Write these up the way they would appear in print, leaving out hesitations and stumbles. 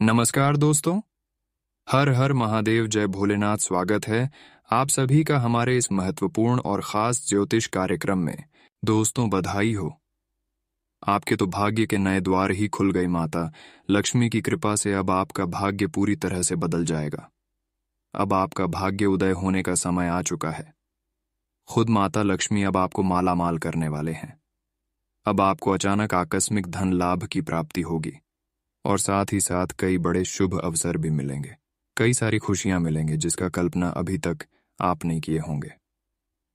नमस्कार दोस्तों। हर हर महादेव, जय भोलेनाथ। स्वागत है आप सभी का हमारे इस महत्वपूर्ण और खास ज्योतिष कार्यक्रम में। दोस्तों, बधाई हो। आपके तो भाग्य के नए द्वार ही खुल गए। माता लक्ष्मी की कृपा से अब आपका भाग्य पूरी तरह से बदल जाएगा। अब आपका भाग्य उदय होने का समय आ चुका है। खुद माता लक्ष्मी अब आपको माला माल करने वाले हैं। अब आपको अचानक आकस्मिक धन लाभ की प्राप्ति होगी और साथ ही साथ कई बड़े शुभ अवसर भी मिलेंगे। कई सारी खुशियां मिलेंगे जिसका कल्पना अभी तक आप नहीं किए होंगे।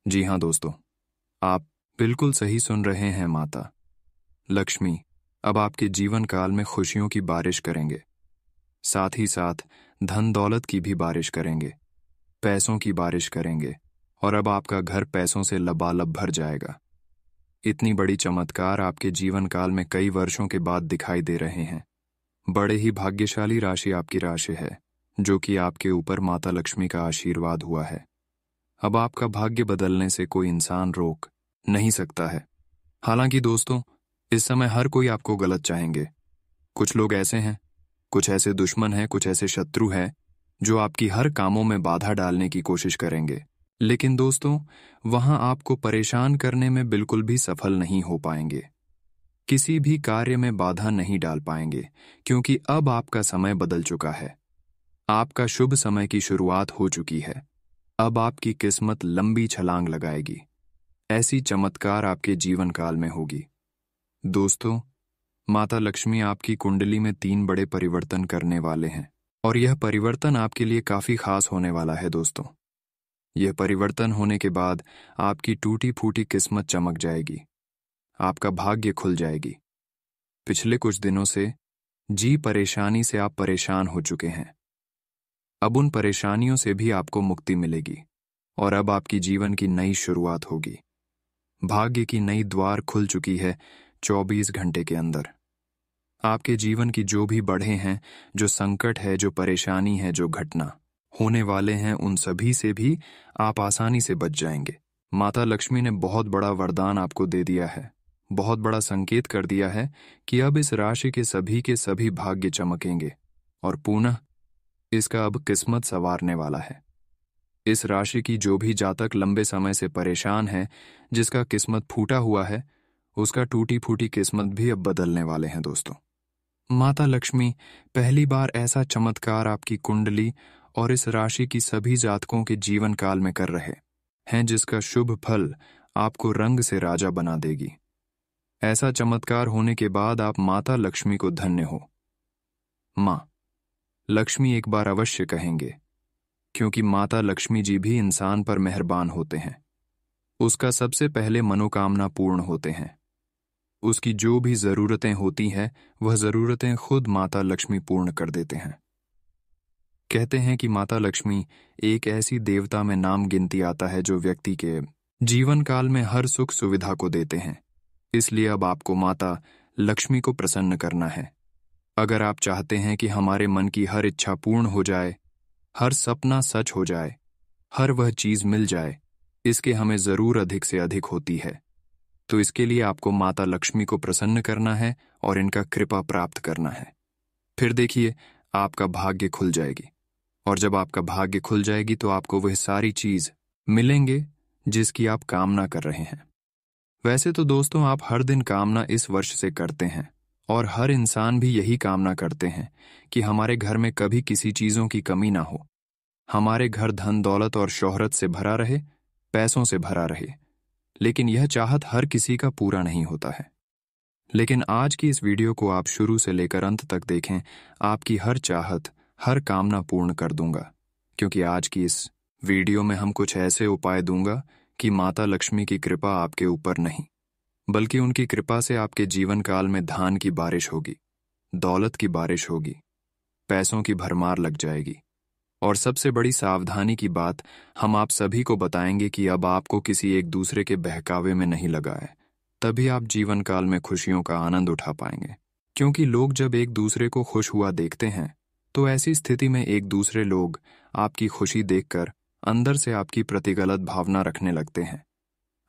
जी हाँ दोस्तों, आप बिल्कुल सही सुन रहे हैं। माता लक्ष्मी अब आपके जीवन काल में खुशियों की बारिश करेंगे, साथ ही साथ धन दौलत की भी बारिश करेंगे, पैसों की बारिश करेंगे और अब आपका घर पैसों से लबालब भर जाएगा। इतनी बड़ी चमत्कार आपके जीवन काल में कई वर्षों के बाद दिखाई दे रहे हैं। बड़े ही भाग्यशाली राशि आपकी राशि है, जो कि आपके ऊपर माता लक्ष्मी का आशीर्वाद हुआ है। अब आपका भाग्य बदलने से कोई इंसान रोक नहीं सकता है। हालांकि दोस्तों, इस समय हर कोई आपको गलत चाहेंगे। कुछ लोग ऐसे हैं, कुछ ऐसे दुश्मन हैं, कुछ ऐसे शत्रु हैं जो आपकी हर कामों में बाधा डालने की कोशिश करेंगे। लेकिन दोस्तों, वहां आपको परेशान करने में बिल्कुल भी सफल नहीं हो पाएंगे। किसी भी कार्य में बाधा नहीं डाल पाएंगे, क्योंकि अब आपका समय बदल चुका है। आपका शुभ समय की शुरुआत हो चुकी है। अब आपकी किस्मत लंबी छलांग लगाएगी। ऐसी चमत्कार आपके जीवन काल में होगी। दोस्तों, माता लक्ष्मी आपकी कुंडली में 3 बड़े परिवर्तन करने वाले हैं और यह परिवर्तन आपके लिए काफी खास होने वाला है। दोस्तों, यह परिवर्तन होने के बाद आपकी टूटी फूटी किस्मत चमक जाएगी। आपका भाग्य खुल जाएगी। पिछले कुछ दिनों से परेशानी से आप परेशान हो चुके हैं। अब उन परेशानियों से भी आपको मुक्ति मिलेगी और अब आपकी जीवन की नई शुरुआत होगी। भाग्य की नई द्वार खुल चुकी है 24 घंटे के अंदर। आपके जीवन की जो भी बढ़े हैं, जो संकट है, जो परेशानी है, जो घटना होने वाले हैं, उन सभी से भी आप आसानी से बच जाएंगे। माता लक्ष्मी ने बहुत बड़ा वरदान आपको दे दिया है, बहुत बड़ा संकेत कर दिया है कि अब इस राशि के सभी भाग्य चमकेंगे और पुनः इसका अब किस्मत संवारने वाला है। इस राशि की जो भी जातक लंबे समय से परेशान है, जिसका किस्मत फूटा हुआ है, उसका टूटी फूटी किस्मत भी अब बदलने वाले हैं। दोस्तों, माता लक्ष्मी पहली बार ऐसा चमत्कार आपकी कुंडली और इस राशि की सभी जातकों के जीवन काल में कर रहे हैं, जिसका शुभ फल आपको रंग से राजा बना देगी। ऐसा चमत्कार होने के बाद आप माता लक्ष्मी को धन्य हो। माँ लक्ष्मी एक बार अवश्य कहेंगे, क्योंकि माता लक्ष्मी जी भी इंसान पर मेहरबान होते हैं। उसका सबसे पहले मनोकामना पूर्ण होते हैं। उसकी जो भी जरूरतें होती हैं, वह जरूरतें खुद माता लक्ष्मी पूर्ण कर देते हैं। कहते हैं कि माता लक्ष्मी एक ऐसी देवता में नाम गिनती आता है जो व्यक्ति के जीवन काल में हर सुख सुविधा को देते हैं। इसलिए अब आपको माता लक्ष्मी को प्रसन्न करना है। अगर आप चाहते हैं कि हमारे मन की हर इच्छा पूर्ण हो जाए, हर सपना सच हो जाए, हर वह चीज मिल जाए, इसके हमें जरूर अधिक से अधिक होती है। तो इसके लिए आपको माता लक्ष्मी को प्रसन्न करना है और इनका कृपा प्राप्त करना है। फिर देखिए, आपका भाग्य खुल जाएगी और जब आपका भाग्य खुल जाएगी तो आपको वह सारी चीज मिलेंगे जिसकी आप कामना कर रहे हैं। वैसे तो दोस्तों, आप हर दिन कामना इस वर्ष से करते हैं और हर इंसान भी यही कामना करते हैं कि हमारे घर में कभी किसी चीजों की कमी ना हो, हमारे घर धन दौलत और शोहरत से भरा रहे, पैसों से भरा रहे। लेकिन यह चाहत हर किसी का पूरा नहीं होता है। लेकिन आज की इस वीडियो को आप शुरू से लेकर अंत तक देखें, आपकी हर चाहत, हर कामना पूर्ण कर दूंगा। क्योंकि आज की इस वीडियो में हम कुछ ऐसे उपाय दूंगा कि माता लक्ष्मी की कृपा आपके ऊपर नहीं, बल्कि उनकी कृपा से आपके जीवन काल में धान की बारिश होगी, दौलत की बारिश होगी, पैसों की भरमार लग जाएगी। और सबसे बड़ी सावधानी की बात हम आप सभी को बताएंगे कि अब आपको किसी एक दूसरे के बहकावे में नहीं लगा है, तभी आप जीवन काल में खुशियों का आनंद उठा पाएंगे। क्योंकि लोग जब एक दूसरे को खुश हुआ देखते हैं, तो ऐसी स्थिति में एक दूसरे लोग आपकी खुशी देखकर अंदर से आपकी प्रति गलत भावना रखने लगते हैं,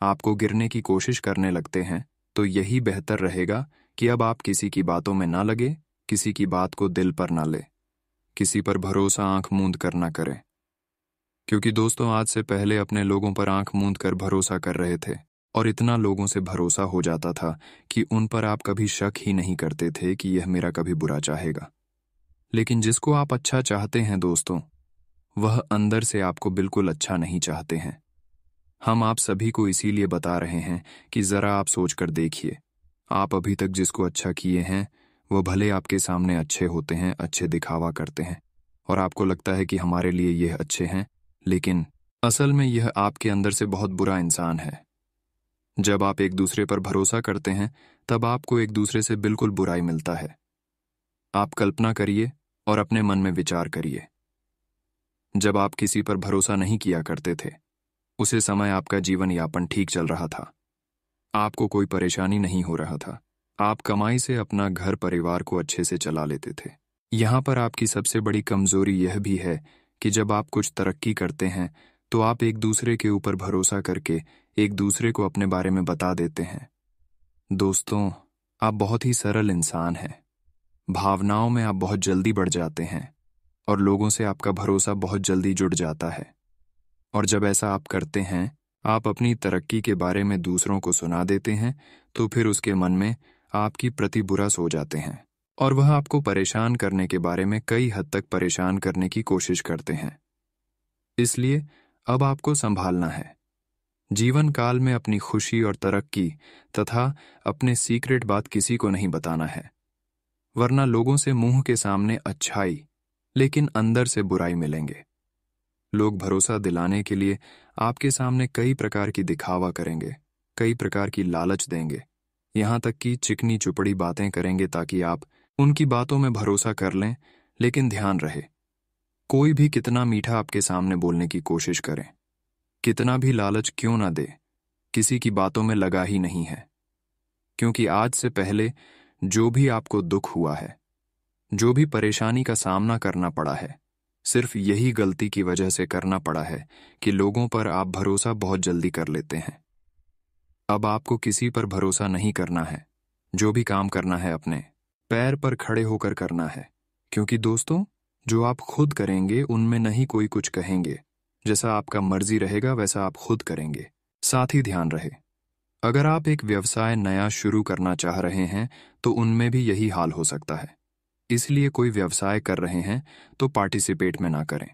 आपको गिरने की कोशिश करने लगते हैं। तो यही बेहतर रहेगा कि अब आप किसी की बातों में ना लगे, किसी की बात को दिल पर ना ले, किसी पर भरोसा आंख मूंद कर ना करें। क्योंकि दोस्तों, आज से पहले अपने लोगों पर आंख मूंद कर भरोसा कर रहे थे और इतना लोगों से भरोसा हो जाता था कि उन पर आप कभी शक ही नहीं करते थे कि यह मेरा कभी बुरा चाहेगा। लेकिन जिसको आप अच्छा चाहते हैं दोस्तों, वह अंदर से आपको बिल्कुल अच्छा नहीं चाहते हैं। हम आप सभी को इसीलिए बता रहे हैं कि जरा आप सोचकर देखिए, आप अभी तक जिसको अच्छा किए हैं वो भले आपके सामने अच्छे होते हैं, अच्छे दिखावा करते हैं और आपको लगता है कि हमारे लिए यह अच्छे हैं, लेकिन असल में यह आपके अंदर से बहुत बुरा इंसान है। जब आप एक दूसरे पर भरोसा करते हैं तब आपको एक दूसरे से बिल्कुल बुराई मिलता है। आप कल्पना करिए और अपने मन में विचार करिए। जब आप किसी पर भरोसा नहीं किया करते थे, उसे समय आपका जीवन यापन ठीक चल रहा था, आपको कोई परेशानी नहीं हो रहा था, आप कमाई से अपना घर परिवार को अच्छे से चला लेते थे। यहाँ पर आपकी सबसे बड़ी कमजोरी यह भी है कि जब आप कुछ तरक्की करते हैं तो आप एक दूसरे के ऊपर भरोसा करके एक दूसरे को अपने बारे में बता देते हैं। दोस्तों, आप बहुत ही सरल इंसान हैं, भावनाओं में आप बहुत जल्दी बढ़ जाते हैं और लोगों से आपका भरोसा बहुत जल्दी जुड़ जाता है। और जब ऐसा आप करते हैं, आप अपनी तरक्की के बारे में दूसरों को सुना देते हैं तो फिर उसके मन में आपकी प्रति बुरा सो जाते हैं और वह आपको परेशान करने के बारे में कई हद तक परेशान करने की कोशिश करते हैं। इसलिए अब आपको संभालना है। जीवन काल में अपनी खुशी और तरक्की तथा अपने सीक्रेट बात किसी को नहीं बताना है, वरना लोगों से मुंह के सामने अच्छाई लेकिन अंदर से बुराई मिलेंगे। लोग भरोसा दिलाने के लिए आपके सामने कई प्रकार की दिखावा करेंगे, कई प्रकार की लालच देंगे, यहाँ तक कि चिकनी चुपड़ी बातें करेंगे ताकि आप उनकी बातों में भरोसा कर लें। लेकिन ध्यान रहे, कोई भी कितना मीठा आपके सामने बोलने की कोशिश करें, कितना भी लालच क्यों ना दे, किसी की बातों में लगा ही नहीं है। क्योंकि आज से पहले जो भी आपको दुख हुआ है, जो भी परेशानी का सामना करना पड़ा है, सिर्फ यही गलती की वजह से करना पड़ा है कि लोगों पर आप भरोसा बहुत जल्दी कर लेते हैं। अब आपको किसी पर भरोसा नहीं करना है। जो भी काम करना है अपने पैर पर खड़े होकर करना है, क्योंकि दोस्तों, जो आप खुद करेंगे उनमें नहीं कोई कुछ कहेंगे। जैसा आपका मर्जी रहेगा वैसा आप खुद करेंगे। साथ ही ध्यान रहे, अगर आप एक व्यवसाय नया शुरू करना चाह रहे हैं तो उनमें भी यही हाल हो सकता है। इसलिए कोई व्यवसाय कर रहे हैं तो पार्टिसिपेट में ना करें,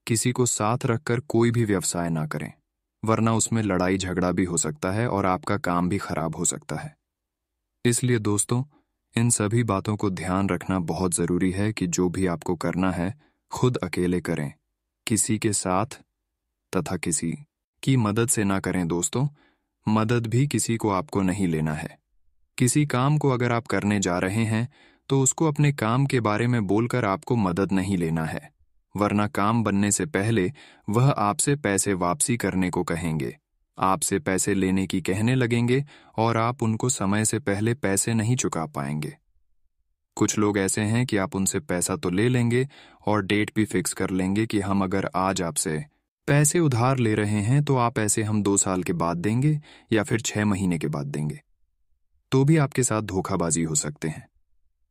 किसी को साथ रखकर कोई भी व्यवसाय ना करें, वरना उसमें लड़ाई झगड़ा भी हो सकता है और आपका काम भी खराब हो सकता है। इसलिए दोस्तों, इन सभी बातों को ध्यान रखना बहुत जरूरी है कि जो भी आपको करना है खुद अकेले करें, किसी के साथ तथा किसी की मदद से ना करें। दोस्तों, मदद भी किसी को आपको नहीं लेना है। किसी काम को अगर आप करने जा रहे हैं तो उसको अपने काम के बारे में बोलकर आपको मदद नहीं लेना है, वरना काम बनने से पहले वह आपसे पैसे वापसी करने को कहेंगे, आपसे पैसे लेने की कहने लगेंगे और आप उनको समय से पहले पैसे नहीं चुका पाएंगे। कुछ लोग ऐसे हैं कि आप उनसे पैसा तो ले लेंगे और डेट भी फिक्स कर लेंगे कि हम अगर आज आपसे पैसे उधार ले रहे हैं तो आप ऐसे हम 2 साल के बाद देंगे या फिर 6 महीने के बाद देंगे। तो भी आपके साथ धोखाबाजी हो सकते हैं,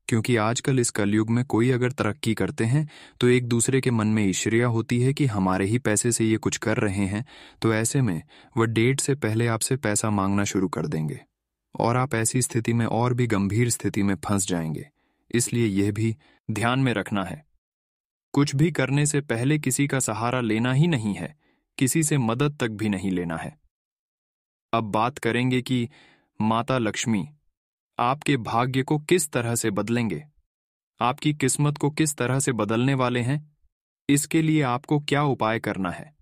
क्योंकि आजकल इस कलयुग में कोई अगर तरक्की करते हैं तो एक दूसरे के मन में ईर्ष्या होती है कि हमारे ही पैसे से ये कुछ कर रहे हैं, तो ऐसे में वह डेट से पहले आपसे पैसा मांगना शुरू कर देंगे और आप ऐसी स्थिति में और भी गंभीर स्थिति में फंस जाएंगे। इसलिए यह भी ध्यान में रखना है, कुछ भी करने से पहले किसी का सहारा लेना ही नहीं है, किसी से मदद तक भी नहीं लेना है। अब बात करेंगे कि माता लक्ष्मी आपके भाग्य को किस तरह से बदलेंगे, आपकी किस्मत को किस तरह से बदलने वाले हैं। इसके लिए आपको क्या उपाय करना है,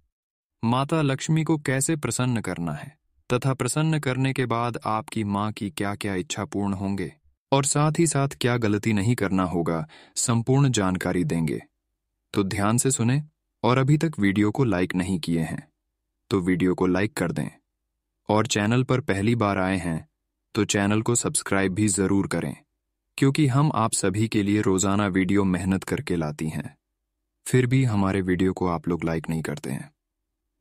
माता लक्ष्मी को कैसे प्रसन्न करना है तथा प्रसन्न करने के बाद आपकी माँ की क्या क्या इच्छा पूर्ण होंगे और साथ ही साथ क्या गलती नहीं करना होगा, संपूर्ण जानकारी देंगे। तो ध्यान से सुने और अभी तक वीडियो को लाइक नहीं किए हैं तो वीडियो को लाइक कर दें और चैनल पर पहली बार आए हैं तो चैनल को सब्सक्राइब भी जरूर करें, क्योंकि हम आप सभी के लिए रोजाना वीडियो मेहनत करके लाती हैं। फिर भी हमारे वीडियो को आप लोग लाइक नहीं करते हैं,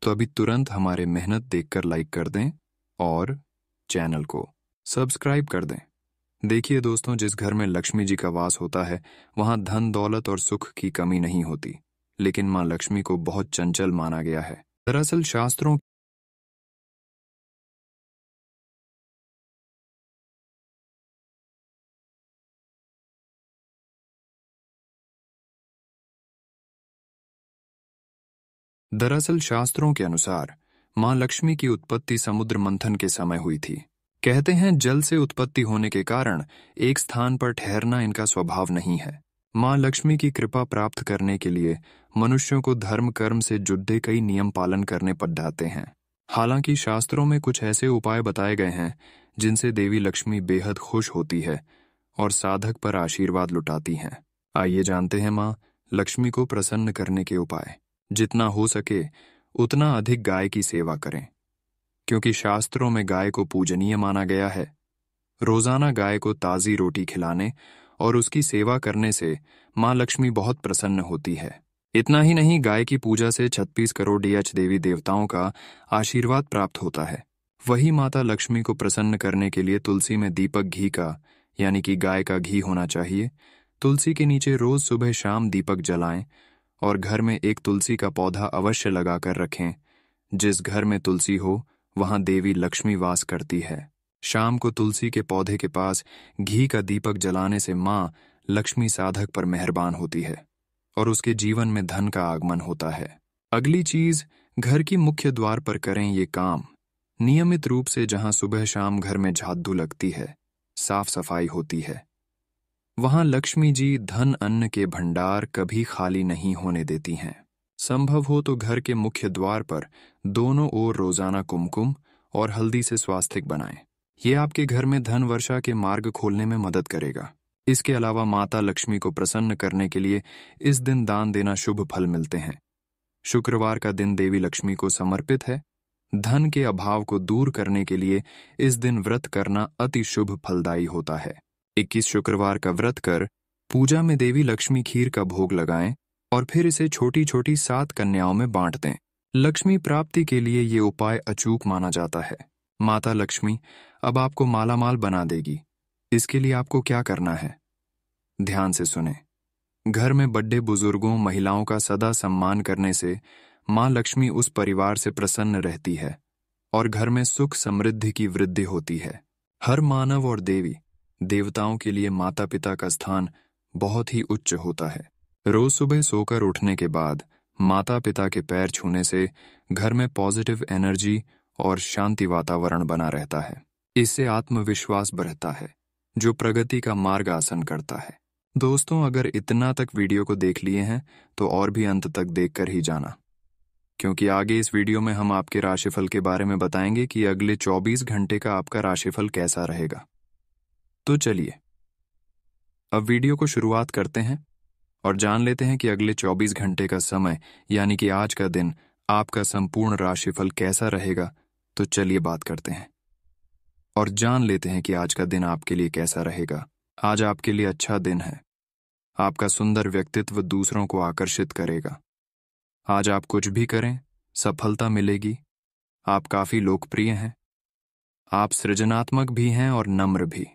तो अभी तुरंत हमारे मेहनत देखकर लाइक कर दें और चैनल को सब्सक्राइब कर दें। देखिए दोस्तों, जिस घर में लक्ष्मी जी का वास होता है वहां धन दौलत और सुख की कमी नहीं होती। लेकिन मां लक्ष्मी को बहुत चंचल माना गया है। दरअसल शास्त्रों के अनुसार मां लक्ष्मी की उत्पत्ति समुद्र मंथन के समय हुई थी। कहते हैं जल से उत्पत्ति होने के कारण एक स्थान पर ठहरना इनका स्वभाव नहीं है। मां लक्ष्मी की कृपा प्राप्त करने के लिए मनुष्यों को धर्म कर्म से जुड़े कई नियम पालन करने पड़ जाते हैं। हालांकि शास्त्रों में कुछ ऐसे उपाय बताए गए हैं जिनसे देवी लक्ष्मी बेहद खुश होती है और साधक पर आशीर्वाद लुटाती हैं। आइए जानते हैं मां लक्ष्मी को प्रसन्न करने के उपाय। जितना हो सके उतना अधिक गाय की सेवा करें, क्योंकि शास्त्रों में गाय को पूजनीय माना गया है। रोजाना गाय को ताजी रोटी खिलाने और उसकी सेवा करने से मां लक्ष्मी बहुत प्रसन्न होती है। इतना ही नहीं, गाय की पूजा से 36 करोड़ देवी देवताओं का आशीर्वाद प्राप्त होता है। वही माता लक्ष्मी को प्रसन्न करने के लिए तुलसी में दीपक घी का, यानी कि गाय का घी होना चाहिए। तुलसी के नीचे रोज सुबह शाम दीपक जलाएं और घर में एक तुलसी का पौधा अवश्य लगाकर रखें। जिस घर में तुलसी हो वहां देवी लक्ष्मी वास करती है। शाम को तुलसी के पौधे के पास घी का दीपक जलाने से मां लक्ष्मी साधक पर मेहरबान होती है और उसके जीवन में धन का आगमन होता है। अगली चीज, घर की मुख्य द्वार पर करें ये काम। नियमित रूप से जहां सुबह शाम घर में झाड़ू लगती है, साफ सफाई होती है, वहां लक्ष्मी जी धन अन्न के भंडार कभी खाली नहीं होने देती हैं। संभव हो तो घर के मुख्य द्वार पर दोनों ओर रोजाना कुमकुम और हल्दी से स्वास्तिक बनाएं। ये आपके घर में धन वर्षा के मार्ग खोलने में मदद करेगा। इसके अलावा माता लक्ष्मी को प्रसन्न करने के लिए इस दिन दान देना शुभ फल मिलते हैं। शुक्रवार का दिन देवी लक्ष्मी को समर्पित है। धन के अभाव को दूर करने के लिए इस दिन व्रत करना अति शुभ फलदायी होता है। 21 शुक्रवार का व्रत कर पूजा में देवी लक्ष्मी खीर का भोग लगाएं और फिर इसे छोटी छोटी 7 कन्याओं में बांट दें। लक्ष्मी प्राप्ति के लिए ये उपाय अचूक माना जाता है। माता लक्ष्मी अब आपको मालामाल बना देगी। इसके लिए आपको क्या करना है, ध्यान से सुने। घर में बड़े बुजुर्गों महिलाओं का सदा सम्मान करने से मां लक्ष्मी उस परिवार से प्रसन्न रहती है और घर में सुख समृद्धि की वृद्धि होती है। हर मानव और देवी देवताओं के लिए माता पिता का स्थान बहुत ही उच्च होता है। रोज सुबह सोकर उठने के बाद माता पिता के पैर छूने से घर में पॉजिटिव एनर्जी और शांति वातावरण बना रहता है। इससे आत्मविश्वास बढ़ता है, जो प्रगति का मार्ग आसान करता है। दोस्तों, अगर इतना तक वीडियो को देख लिए हैं तो और भी अंत तक देखकर ही जाना, क्योंकि आगे इस वीडियो में हम आपके राशिफल के बारे में बताएंगे कि अगले 24 घंटे का आपका राशिफल कैसा रहेगा। तो चलिए अब वीडियो को शुरुआत करते हैं और जान लेते हैं कि अगले 24 घंटे का समय, यानी कि आज का दिन, आपका संपूर्ण राशिफल कैसा रहेगा। तो चलिए बात करते हैं और जान लेते हैं कि आज का दिन आपके लिए कैसा रहेगा। आज आपके लिए अच्छा दिन है। आपका सुंदर व्यक्तित्व दूसरों को आकर्षित करेगा। आज आप कुछ भी करें, सफलता मिलेगी। आप काफी लोकप्रिय हैं। आप सृजनात्मक भी हैं और नम्र भी।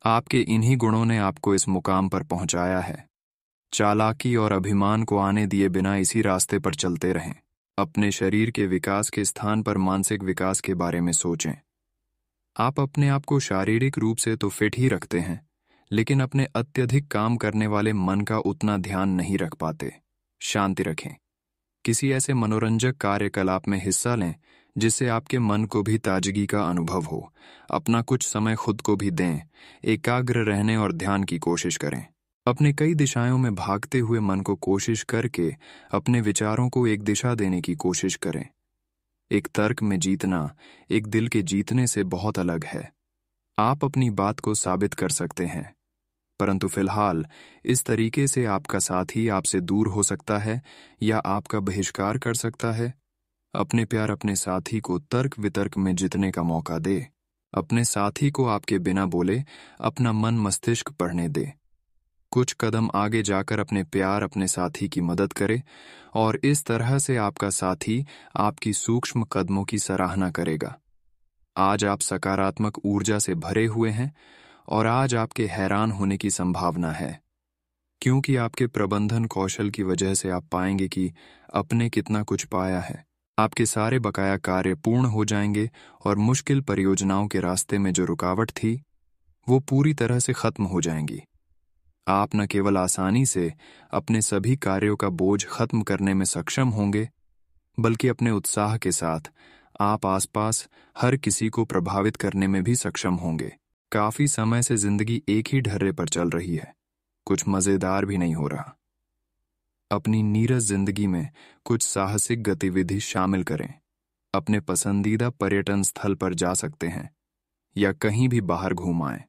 आपके इन्हीं गुणों ने आपको इस मुकाम पर पहुंचाया है। चालाकी और अभिमान को आने दिए बिना इसी रास्ते पर चलते रहें। अपने शरीर के विकास के स्थान पर मानसिक विकास के बारे में सोचें। आप अपने आप को शारीरिक रूप से तो फिट ही रखते हैं, लेकिन अपने अत्यधिक काम करने वाले मन का उतना ध्यान नहीं रख पाते। शांति रखें। किसी ऐसे मनोरंजक कार्यकलाप में हिस्सा लें जिससे आपके मन को भी ताजगी का अनुभव हो। अपना कुछ समय खुद को भी दें। एकाग्र रहने और ध्यान की कोशिश करें। अपने कई दिशाओं में भागते हुए मन को कोशिश करके अपने विचारों को एक दिशा देने की कोशिश करें। एक तर्क में जीतना एक दिल के जीतने से बहुत अलग है। आप अपनी बात को साबित कर सकते हैं, परंतु फिलहाल इस तरीके से आपका साथी आपसे दूर हो सकता है या आपका बहिष्कार कर सकता है। अपने प्यार अपने साथी को तर्क वितर्क में जीतने का मौका दे। अपने साथी को आपके बिना बोले अपना मन मस्तिष्क पढ़ने दे। कुछ कदम आगे जाकर अपने प्यार अपने साथी की मदद करे और इस तरह से आपका साथी आपकी सूक्ष्म कदमों की सराहना करेगा। आज आप सकारात्मक ऊर्जा से भरे हुए हैं और आज आपके हैरान होने की संभावना है, क्योंकि आपके प्रबंधन कौशल की वजह से आप पाएंगे कि आपने कितना कुछ पाया है। आपके सारे बकाया कार्य पूर्ण हो जाएंगे और मुश्किल परियोजनाओं के रास्ते में जो रुकावट थी वो पूरी तरह से खत्म हो जाएंगी। आप न केवल आसानी से अपने सभी कार्यों का बोझ खत्म करने में सक्षम होंगे, बल्कि अपने उत्साह के साथ आप आसपास हर किसी को प्रभावित करने में भी सक्षम होंगे। काफी समय से जिंदगी एक ही ढर्रे पर चल रही है, कुछ मजेदार भी नहीं हो रहा। अपनी नीरस जिंदगी में कुछ साहसिक गतिविधि शामिल करें। अपने पसंदीदा पर्यटन स्थल पर जा सकते हैं या कहीं भी बाहर घूम आएं।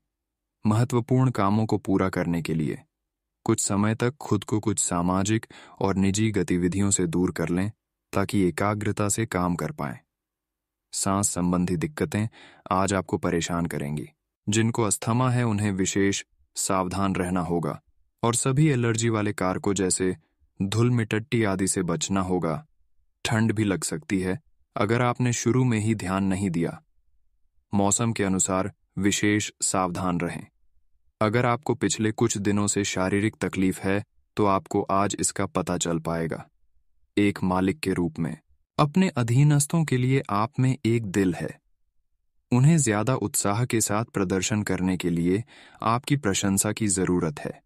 महत्वपूर्ण कामों को पूरा करने के लिए कुछ समय तक खुद को कुछ सामाजिक और निजी गतिविधियों से दूर कर लें ताकि एकाग्रता से काम कर पाएं। सांस संबंधी दिक्कतें आज आपको परेशान करेंगी। जिनको अस्थमा है उन्हें विशेष सावधान रहना होगा और सभी एलर्जी वाले कारकों जैसे धूल मिट्टी आदि से बचना होगा। ठंड भी लग सकती है अगर आपने शुरू में ही ध्यान नहीं दिया। मौसम के अनुसार विशेष सावधान रहें। अगर आपको पिछले कुछ दिनों से शारीरिक तकलीफ है तो आपको आज इसका पता चल पाएगा। एक मालिक के रूप में अपने अधीनस्थों के लिए आप में एक दिल है। उन्हें ज्यादा उत्साह के साथ प्रदर्शन करने के लिए आपकी प्रशंसा की जरूरत है।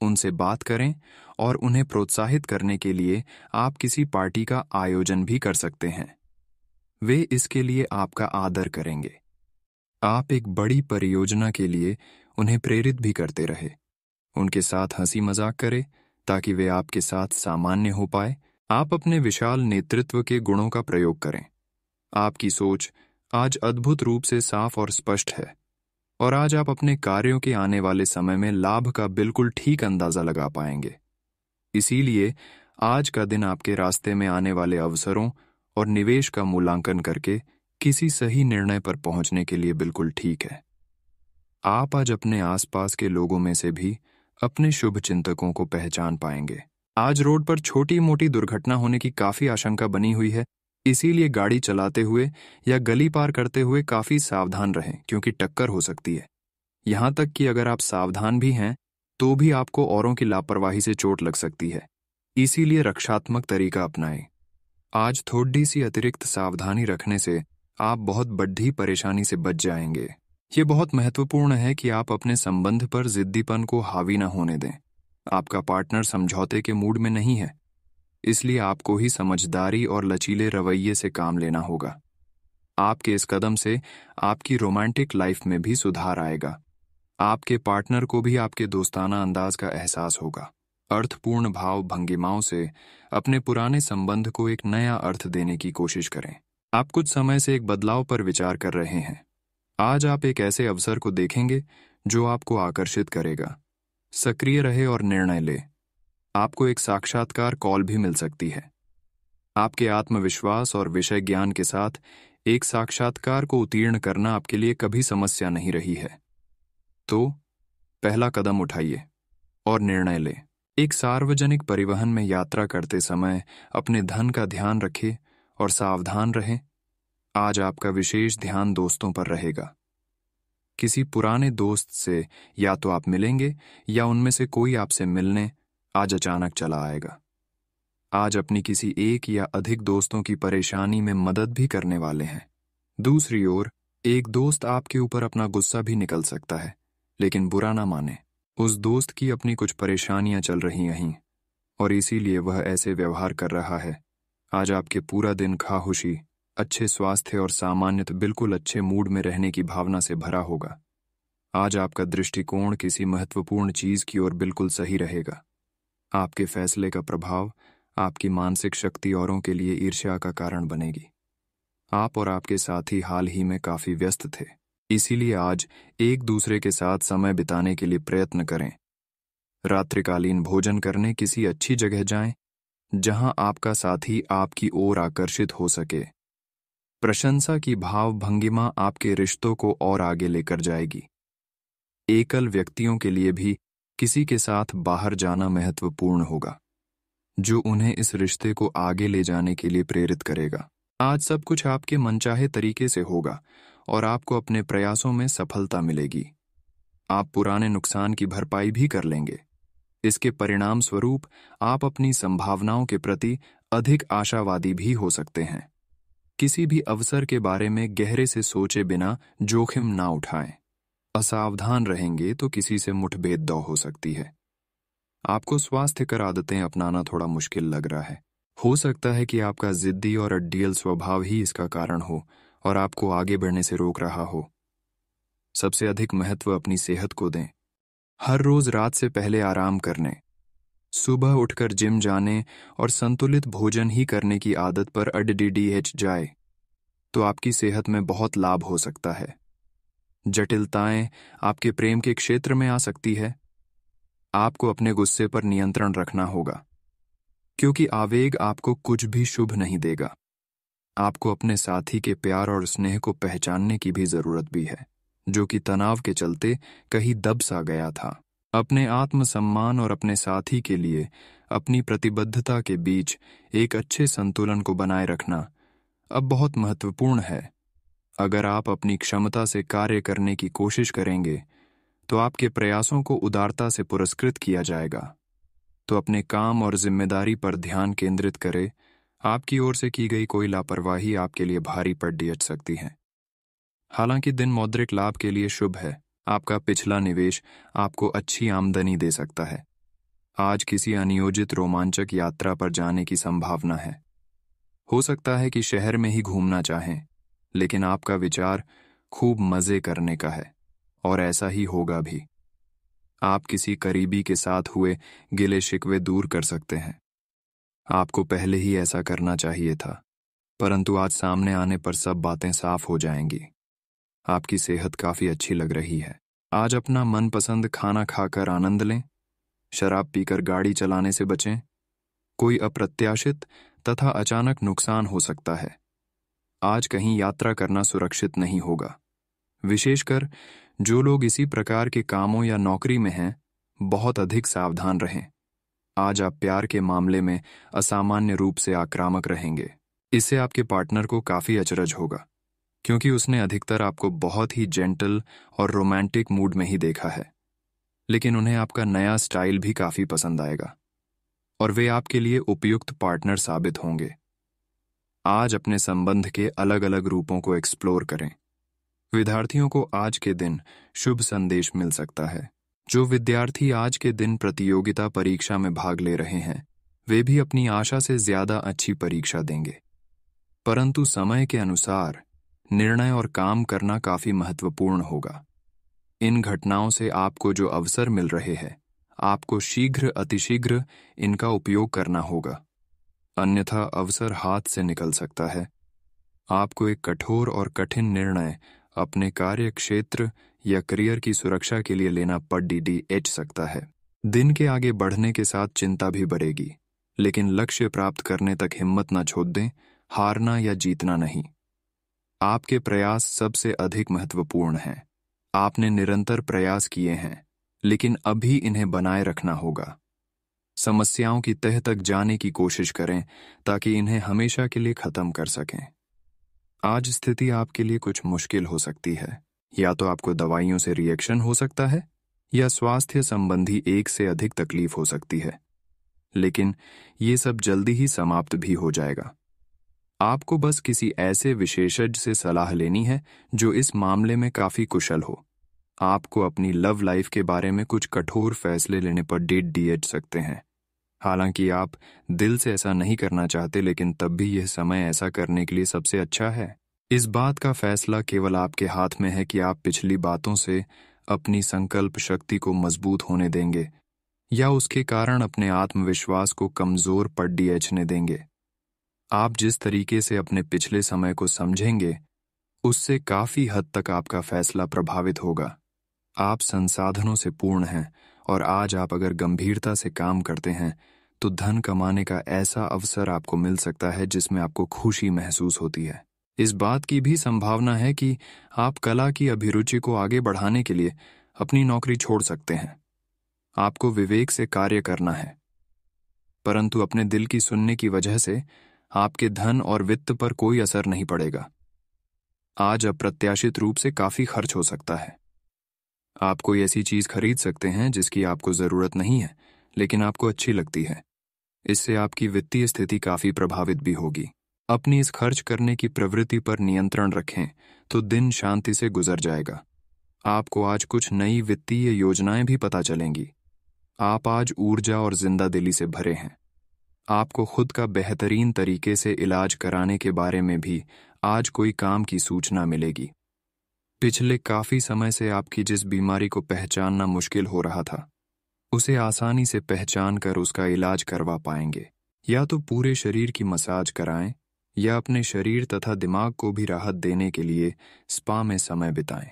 उनसे बात करें और उन्हें प्रोत्साहित करने के लिए आप किसी पार्टी का आयोजन भी कर सकते हैं। वे इसके लिए आपका आदर करेंगे। आप एक बड़ी परियोजना के लिए उन्हें प्रेरित भी करते रहे। उनके साथ हंसी मजाक करें ताकि वे आपके साथ सामान्य हो पाए। आप अपने विशाल नेतृत्व के गुणों का प्रयोग करें। आपकी सोच आज अद्भुत रूप से साफ और स्पष्ट है और आज आप अपने कार्यों के आने वाले समय में लाभ का बिल्कुल ठीक अंदाजा लगा पाएंगे। इसीलिए आज का दिन आपके रास्ते में आने वाले अवसरों और निवेश का मूल्यांकन करके किसी सही निर्णय पर पहुंचने के लिए बिल्कुल ठीक है। आप आज अपने आसपास के लोगों में से भी अपने शुभ चिंतकों को पहचान पाएंगे। आज रोड पर छोटी मोटी दुर्घटना होने की काफी आशंका बनी हुई है, इसीलिए गाड़ी चलाते हुए या गली पार करते हुए काफी सावधान रहें क्योंकि टक्कर हो सकती है। यहां तक कि अगर आप सावधान भी हैं तो भी आपको औरों की लापरवाही से चोट लग सकती है, इसीलिए रक्षात्मक तरीका अपनाएं। आज थोड़ी सी अतिरिक्त सावधानी रखने से आप बहुत बड़ी परेशानी से बच जाएंगे। ये बहुत महत्वपूर्ण है कि आप अपने संबंध पर जिद्दीपन को हावी न होने दें। आपका पार्टनर समझौते के मूड में नहीं है, इसलिए आपको ही समझदारी और लचीले रवैये से काम लेना होगा। आपके इस कदम से आपकी रोमांटिक लाइफ में भी सुधार आएगा। आपके पार्टनर को भी आपके दोस्ताना अंदाज का एहसास होगा। अर्थपूर्ण भाव भंगिमाओं से अपने पुराने संबंध को एक नया अर्थ देने की कोशिश करें। आप कुछ समय से एक बदलाव पर विचार कर रहे हैं। आज आप एक ऐसे अवसर को देखेंगे जो आपको आकर्षित करेगा। सक्रिय रहे और निर्णय ले। आपको एक साक्षात्कार कॉल भी मिल सकती है। आपके आत्मविश्वास और विषय ज्ञान के साथ एक साक्षात्कार को उत्तीर्ण करना आपके लिए कभी समस्या नहीं रही है। तो पहला कदम उठाइए और निर्णय लें। एक सार्वजनिक परिवहन में यात्रा करते समय अपने धन का ध्यान रखें और सावधान रहें। आज आपका विशेष ध्यान दोस्तों पर रहेगा। किसी पुराने दोस्त से या तो आप मिलेंगे या उनमें से कोई आपसे मिलने आज अचानक चला आएगा। आज अपनी किसी एक या अधिक दोस्तों की परेशानी में मदद भी करने वाले हैं। दूसरी ओर एक दोस्त आपके ऊपर अपना गुस्सा भी निकल सकता है, लेकिन बुरा ना माने। उस दोस्त की अपनी कुछ परेशानियां चल रही हैं और इसीलिए वह ऐसे व्यवहार कर रहा है। आज आपके पूरा दिन खामोशी, अच्छे स्वास्थ्य और सामान्यतः बिल्कुल अच्छे मूड में रहने की भावना से भरा होगा। आज आपका दृष्टिकोण किसी महत्वपूर्ण चीज की ओर बिल्कुल सही रहेगा। आपके फैसले का प्रभाव आपकी मानसिक शक्ति औरों के लिए ईर्ष्या का कारण बनेगी। आप और आपके साथी हाल ही में काफी व्यस्त थे, इसीलिए आज एक दूसरे के साथ समय बिताने के लिए प्रयत्न करें। रात्रिकालीन भोजन करने किसी अच्छी जगह जाएं, जहां आपका साथी आपकी ओर आकर्षित हो सके। प्रशंसा की भाव भंगिमा आपके रिश्तों को और आगे लेकर जाएगी। एकल व्यक्तियों के लिए भी किसी के साथ बाहर जाना महत्वपूर्ण होगा, जो उन्हें इस रिश्ते को आगे ले जाने के लिए प्रेरित करेगा। आज सब कुछ आपके मनचाहे तरीके से होगा और आपको अपने प्रयासों में सफलता मिलेगी। आप पुराने नुकसान की भरपाई भी कर लेंगे। इसके परिणाम स्वरूप आप अपनी संभावनाओं के प्रति अधिक आशावादी भी हो सकते हैं। किसी भी अवसर के बारे में गहरे से सोचे बिना जोखिम ना उठाएं। असावधान रहेंगे तो किसी से मुठभेड़ दौ हो सकती है। आपको स्वास्थ्यकर आदतें अपनाना थोड़ा मुश्किल लग रहा है। हो सकता है कि आपका जिद्दी और अड्डियल स्वभाव ही इसका कारण हो और आपको आगे बढ़ने से रोक रहा हो। सबसे अधिक महत्व अपनी सेहत को दें। हर रोज रात से पहले आराम करने, सुबह उठकर जिम जाने और संतुलित भोजन ही करने की आदत पर अडडीडीएच जाए तो आपकी सेहत में बहुत लाभ हो सकता है। जटिलताएं आपके प्रेम के क्षेत्र में आ सकती है। आपको अपने गुस्से पर नियंत्रण रखना होगा, क्योंकि आवेग आपको कुछ भी शुभ नहीं देगा। आपको अपने साथी के प्यार और स्नेह को पहचानने की भी जरूरत भी है, जो कि तनाव के चलते कहीं दब सा गया था। अपने आत्मसम्मान और अपने साथी के लिए अपनी प्रतिबद्धता के बीच एक अच्छे संतुलन को बनाए रखना अब बहुत महत्वपूर्ण है। अगर आप अपनी क्षमता से कार्य करने की कोशिश करेंगे तो आपके प्रयासों को उदारता से पुरस्कृत किया जाएगा। तो अपने काम और जिम्मेदारी पर ध्यान केंद्रित करें। आपकी ओर से की गई कोई लापरवाही आपके लिए भारी पड़ सकती है। हालांकि दिन मौद्रिक लाभ के लिए शुभ है। आपका पिछला निवेश आपको अच्छी आमदनी दे सकता है। आज किसी अनियोजित रोमांचक यात्रा पर जाने की संभावना है। हो सकता है कि शहर में ही घूमना चाहें, लेकिन आपका विचार खूब मजे करने का है और ऐसा ही होगा भी। आप किसी करीबी के साथ हुए गिले शिकवे दूर कर सकते हैं। आपको पहले ही ऐसा करना चाहिए था, परंतु आज सामने आने पर सब बातें साफ हो जाएंगी। आपकी सेहत काफी अच्छी लग रही है। आज अपना मनपसंद खाना खाकर आनंद लें। शराब पीकर गाड़ी चलाने से बचें। कोई अप्रत्याशित तथा अचानक नुकसान हो सकता है। आज कहीं यात्रा करना सुरक्षित नहीं होगा। विशेषकर जो लोग इसी प्रकार के कामों या नौकरी में हैं, बहुत अधिक सावधान रहें। आज आप प्यार के मामले में असामान्य रूप से आक्रामक रहेंगे। इससे आपके पार्टनर को काफी अचरज होगा, क्योंकि उसने अधिकतर आपको बहुत ही जेंटल और रोमांटिक मूड में ही देखा है। लेकिन उन्हें आपका नया स्टाइल भी काफी पसंद आएगा और वे आपके लिए उपयुक्त पार्टनर साबित होंगे। आज अपने संबंध के अलग अलग रूपों को एक्सप्लोर करें। विद्यार्थियों को आज के दिन शुभ संदेश मिल सकता है। जो विद्यार्थी आज के दिन प्रतियोगिता परीक्षा में भाग ले रहे हैं, वे भी अपनी आशा से ज्यादा अच्छी परीक्षा देंगे। परंतु समय के अनुसार निर्णय और काम करना काफी महत्वपूर्ण होगा। इन घटनाओं से आपको जो अवसर मिल रहे हैं, आपको शीघ्र अतिशीघ्र इनका उपयोग करना होगा, अन्यथा अवसर हाथ से निकल सकता है। आपको एक कठोर और कठिन निर्णय अपने कार्य क्षेत्र या करियर की सुरक्षा के लिए लेना पड़ सकता है। दिन के आगे बढ़ने के साथ चिंता भी बढ़ेगी, लेकिन लक्ष्य प्राप्त करने तक हिम्मत न छोड़ दें। हारना या जीतना नहीं, आपके प्रयास सबसे अधिक महत्वपूर्ण हैं। आपने निरंतर प्रयास किए हैं, लेकिन अभी इन्हें बनाए रखना होगा। समस्याओं की तह तक जाने की कोशिश करें ताकि इन्हें हमेशा के लिए खत्म कर सकें। आज स्थिति आपके लिए कुछ मुश्किल हो सकती है। या तो आपको दवाइयों से रिएक्शन हो सकता है या स्वास्थ्य संबंधी एक से अधिक तकलीफ हो सकती है, लेकिन ये सब जल्दी ही समाप्त भी हो जाएगा। आपको बस किसी ऐसे विशेषज्ञ से सलाह लेनी है जो इस मामले में काफी कुशल हो। आपको अपनी लव लाइफ के बारे में कुछ कठोर फैसले लेने पर DH सकते हैं। हालांकि आप दिल से ऐसा नहीं करना चाहते, लेकिन तब भी यह समय ऐसा करने के लिए सबसे अच्छा है। इस बात का फैसला केवल आपके हाथ में है कि आप पिछली बातों से अपनी संकल्प शक्ति को मजबूत होने देंगे या उसके कारण अपने आत्मविश्वास को कमजोर पड़ने देंगे। आप जिस तरीके से अपने पिछले समय को समझेंगे, उससे काफी हद तक आपका फैसला प्रभावित होगा। आप संसाधनों से पूर्ण हैं और आज आप अगर गंभीरता से काम करते हैं तो धन कमाने का ऐसा अवसर आपको मिल सकता है जिसमें आपको खुशी महसूस होती है। इस बात की भी संभावना है कि आप कला की अभिरुचि को आगे बढ़ाने के लिए अपनी नौकरी छोड़ सकते हैं। आपको विवेक से कार्य करना है, परंतु अपने दिल की सुनने की वजह से आपके धन और वित्त पर कोई असर नहीं पड़ेगा। आज अप्रत्याशित रूप से काफी खर्च हो सकता है। आप कोई ऐसी चीज खरीद सकते हैं जिसकी आपको जरूरत नहीं है, लेकिन आपको अच्छी लगती है। इससे आपकी वित्तीय स्थिति काफी प्रभावित भी होगी। अपनी इस खर्च करने की प्रवृत्ति पर नियंत्रण रखें तो दिन शांति से गुजर जाएगा। आपको आज कुछ नई वित्तीय योजनाएं भी पता चलेंगी। आप आज ऊर्जा और जिंदा दिली से भरे हैं। आपको खुद का बेहतरीन तरीके से इलाज कराने के बारे में भी आज कोई काम की सूचना मिलेगी। पिछले काफी समय से आपकी जिस बीमारी को पहचानना मुश्किल हो रहा था, उसे आसानी से पहचान कर उसका इलाज करवा पाएंगे। या तो पूरे शरीर की मसाज कराएं या अपने शरीर तथा दिमाग को भी राहत देने के लिए स्पा में समय बिताएं।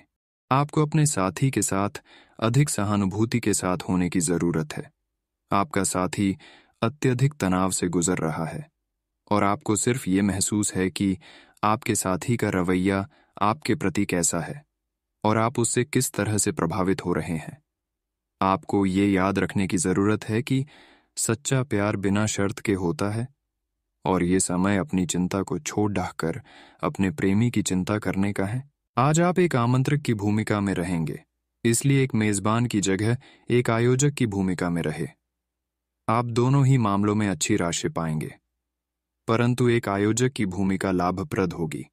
आपको अपने साथी के साथ अधिक सहानुभूति के साथ होने की जरूरत है। आपका साथी अत्यधिक तनाव से गुजर रहा है और आपको सिर्फ ये महसूस है कि आपके साथी का रवैया आपके प्रति कैसा है और आप उससे किस तरह से प्रभावित हो रहे हैं। आपको ये याद रखने की जरूरत है कि सच्चा प्यार बिना शर्त के होता है और ये समय अपनी चिंता को छोड़ ढाकर अपने प्रेमी की चिंता करने का है। आज आप एक आमंत्रक की भूमिका में रहेंगे, इसलिए एक मेजबान की जगह एक आयोजक की भूमिका में रहे। आप दोनों ही मामलों में अच्छी राशि पाएंगे, परंतु एक आयोजक की भूमिका लाभप्रद होगी।